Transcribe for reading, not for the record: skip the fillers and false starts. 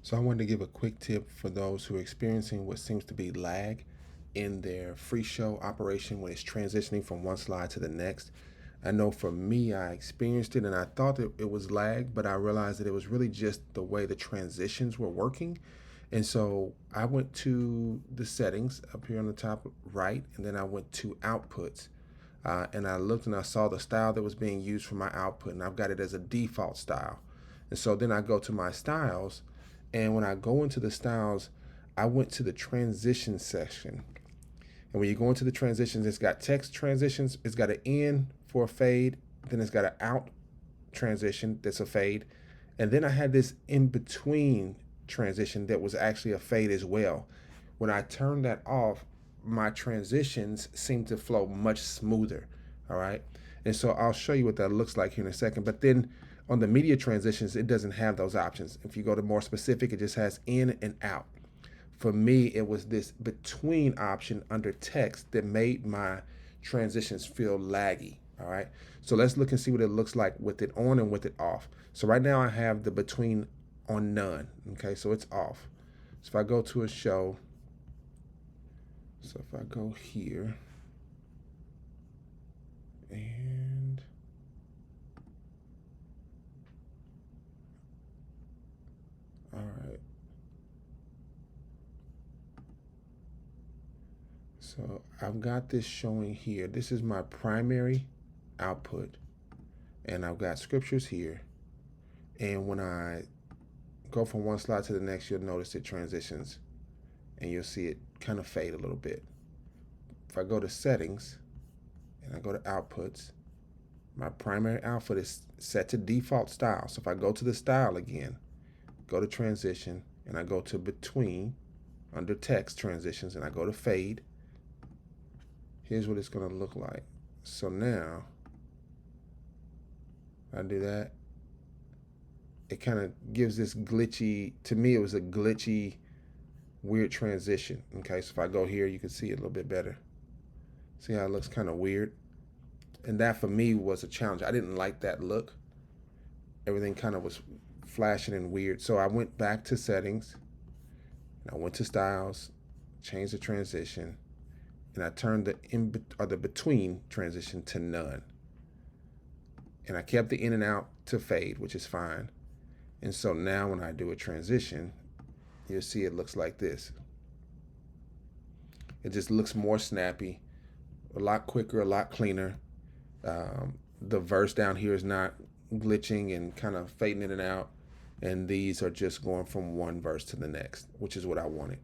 So I wanted to give a quick tip for those who are experiencing what seems to be lag in their FreeShow operation when it's transitioning from one slide to the next. I know for me, I experienced it and I thought that it was lag, but I realized that it was really just the way the transitions were working. And so I went to the settings up here on the top right, and then I went to outputs. And I looked and I saw the style that was being used for my output, and I've got it as a default style. And so then I go to my styles, and when I go into the styles, I went to the transition section. And when you go into the transitions, it's got text transitions, it's got an in for a fade, then it's got an out transition that's a fade. And then I had this in between transition that was actually a fade as well. When I turned that off, my transitions seem to flow much smoother. All right. And so I'll show you what that looks like here in a second. But then on the media transitions, it doesn't have those options. If you go to more specific, it just has in and out. For me, it was this between option under text that made my transitions feel laggy. All right. So let's look and see what it looks like with it on and with it off. So right now I have the between on none. Okay. So it's off. So if I go to a show, so if I go here and all right. So I've got this showing here. This is my primary output, and I've got scriptures here. And when I go from one slide to the next, you'll notice it transitions, and you'll see it kind of fade a little bit. If I go to settings and I go to outputs, my primary output is set to default style. So if I go to the style again, go to transition, and I go to between under text transitions, and I go to fade, here's what it's going to look like. So now I do that, it kind of gives this glitchy, to me it was a glitchy weird transition. Okay, so if I go here, you can see it a little bit better. See how it looks kind of weird? And that for me was a challenge. I didn't like that look. Everything kind of was flashing and weird. So I went back to settings, and I went to styles, changed the transition, and I turned the between transition to none. And I kept the in and out to fade, which is fine. And so now when I do a transition, you'll see it looks like this. It just looks more snappy, a lot quicker, a lot cleaner. The verse down here is not glitching and kind of fading in and out. And these are just going from one verse to the next, which is what I wanted.